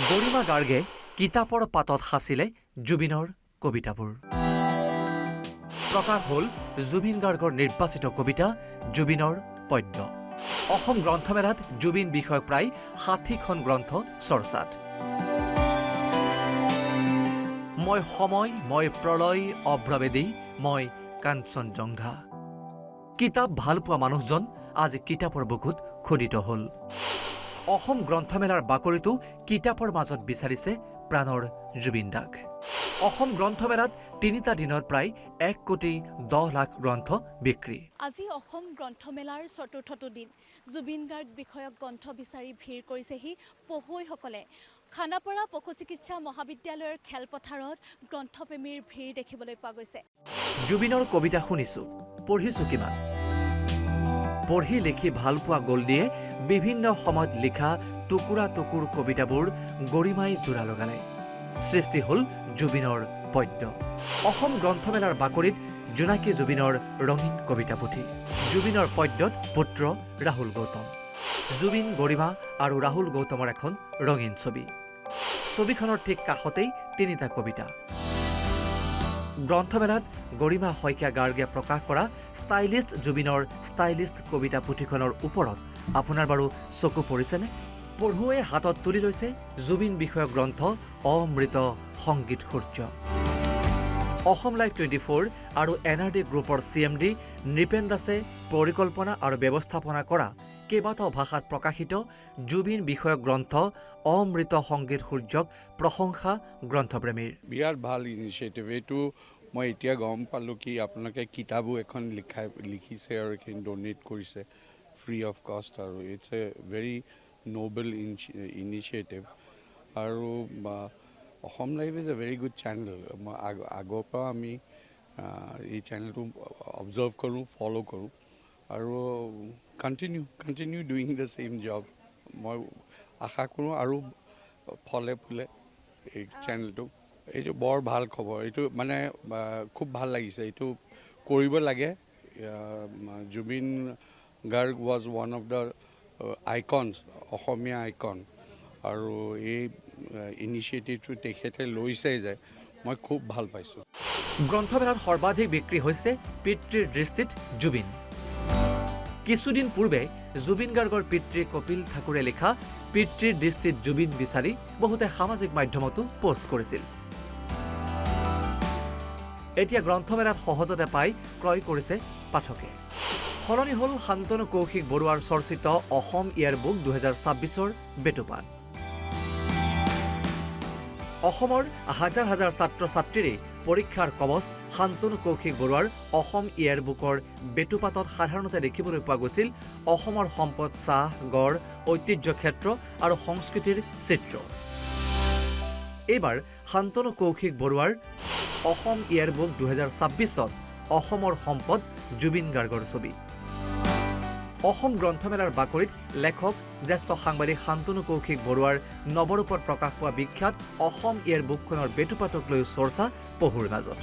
গৰিমা গাৰ্গে কিতাপৰ পাতত সাঁচিলে জুবিনৰ কবিতাবোৰ। প্ৰকাশ হ'ল জুবিন গাৰ্গৰ নিৰ্বাচিত কবিতা জুবিনৰ পদ্য। অসম গ্ৰন্থমেলাত জুবিন বিষয়ক প্ৰায় ৬০খন গ্ৰন্থ চৰ্চাত। মই সময়, মই প্ৰলয়, অভ্ৰবেদী, মই কাঞ্চনজংঘা। কিতাপ ভাল পোৱা মানুহজন আজি কিতাপৰ বুকুত খোদিত হ'ল। অসম গ্ৰন্থমেলাৰ বাকৰিতো কিতাপৰ মাজত বিচাৰিছে প্ৰাণৰ জুবিন দাক। অসম গ্ৰন্থমেলাত ৩টা দিনত প্ৰায় ১,১০,০০,০০০ গ্ৰন্থ বিক্ৰী। আজি অসম গ্ৰন্থমেলাৰ ৪ৰ্থটো দিন। জুবিন গাৰ্গ বিষয়ক গ্ৰন্থ বিচাৰি ভিৰ কৰিছেহি পঢ়ুৱৈসকলে। খানাপাৰা পশু চিকিৎসা মহাবিদ্যালয়ৰ খেলপথাৰত গ্ৰন্থপ্ৰেমীৰ ভিৰ দেখিবলৈ পোৱা গৈছে। জুবিনৰ কবিতা শুনিছো, পঢ়িছো কিমান। পঢ়ি লিখি ভাল পোৱা গল্ডিয়ে বিভিন্ন সময়ত লিখা টুকুৰা টুকুৰ কবিতাবোৰ গৰিমাই জোৰা লগালে। সৃষ্টি হ'ল জুবিনৰ পদ্য। অসম গ্ৰন্থমেলাৰ বাকৰিত জোনাকী জুবিনৰ ৰঙীন কবিতা পুথি। জুবিনৰ পদ্যত পুত্ৰ ৰাহুল গৌতম। জুবিন, গৰিমা আৰু ৰাহুল গৌতমৰ এখন ৰঙীন ছবি। ছবিখনৰ ঠিক কাষতেই ৩টা কবিতা। গ্ৰন্থমেলাত গৰিমা শইকীয়া গাৰ্গে প্ৰকাশ কৰা ষ্টাইলিষ্ট জুবিনৰ ষ্টাইলিষ্ট কবিতা পুথিখনৰ ওপৰত আপোনাৰ বাৰু চকু পৰিছেনে? পঢ়ুৱৈয়ে হাতত তুলি লৈছে জুবিন বিষয়ক গ্ৰন্থ অমৃত সংগীত সূৰ্য। অসম লাইভ 24 আৰু NRD গ্ৰুপৰ CMD নৃপেন দাসে পৰিকল্পনা আৰু ব্যৱস্থাপনা কৰা কেইবাটাও ভাষাত প্ৰকাশিত জুবিন বিষয়ক গ্ৰন্থ অমৃত সংগীত সূৰ্যক প্ৰশংসা গ্ৰন্থপ্ৰেমীৰ। বিৰাট ভাল ইনিচিয়েটিভ এইটো। মই এতিয়া গম পালোঁ কি আপোনালোকে কিতাপো এখন লিখিছে আৰু এইখিনি ডনেট কৰিছে ফ্ৰী অফ কষ্ট, আৰু it's a very noble initiative. আৰু Asom live is a very good channel. মই আগৰ পৰা আমি এই চেনেলটো অবজাৰ্ভ কৰোঁ, ফ'ল' কৰোঁ আৰু continue doing the same job. মই আশা কৰোঁ আৰু ফলে ফুলে এই চেনেলটো। এইটো বৰ ভাল খবৰ। এইটো মানে খুব ভাল লাগিছে, এইটো কৰিব লাগে। Zubeen Garg was one of the icons, Asomiya icon, আৰু এই ইনিচিয়েটিভটো তেখেতে লৈছে যে মই খুব ভাল পাইছোঁ। গ্ৰন্থমেলাত সৰ্বাধিক বিক্ৰী হৈছে পিতৃৰ দৃষ্টিত জুবিন। কিছুদিন পূৰ্বে জুবিন গাৰ্গৰ পিতৃ কপিল ঠাকুৰে লিখা পিতৃৰ দৃষ্টিত জুবিন বিচাৰি বহুতে সামাজিক মাধ্যমতো পোষ্ট কৰিছিল। এতিয়া গ্ৰন্থমেলাত সহজতে পাই ক্ৰয় কৰিছে পাঠকে। সলনি হ'ল শান্তনু কৌশিক বৰুৱাৰ চৰ্চিত অসম ইয়াৰবুক 2026ৰ বেটুপাত। অসমৰ হাজাৰ হাজাৰ ছাত্ৰ ছাত্ৰীৰে পৰীক্ষাৰ কবচ শান্তনু কৌশিক বৰুৱাৰ অসম ইয়াৰবুকৰ বেটুপাতত সাধাৰণতে দেখিবলৈ পোৱা গৈছিল অসমৰ সম্পদ, চাহ, গড়, ঐতিহ্য ক্ষেত্ৰ আৰু সংস্কৃতিৰ চিত্ৰ। এইবাৰ শান্তনু কৌশিক বৰুৱাৰ অসম ইয়াৰবুক 2026ত অসমৰ সম্পদ জুবিন গাৰ্গৰ ছবি। অসম গ্ৰন্থমেলাৰ বাকৰিত লেখক জ্যেষ্ঠ সাংবাদিক শান্তনু কৌশিক বৰুৱাৰ নৱৰূপত প্ৰকাশ পোৱা বিখ্যাত অসম ইয়াৰবুকখনৰ বেটুপাতক লৈ চৰ্চা পঢ়ুৰ মাজত।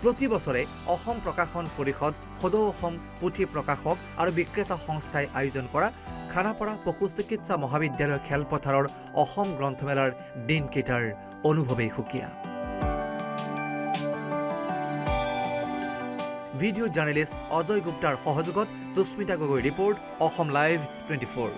প্ৰতি বছৰে অসম প্ৰকাশন পৰিষদ, সদৌ অসম পুথি প্ৰকাশক আৰু বিক্ৰেতা সংস্থাই আয়োজন কৰা খানাপাৰা পশু চিকিৎসা মহাবিদ্যালয়ৰ খেলপথাৰৰ অসম গ্ৰন্থমেলাৰ দিনকেইটাৰ অনুভৱেই সুকীয়া। ভিডিঅ' জাৰ্নেলিষ্ট অজয় গুপ্তাৰ সহযোগত তুস্মিতা গগৈ ৰিপৰ্ট, অসম লাইভ 24।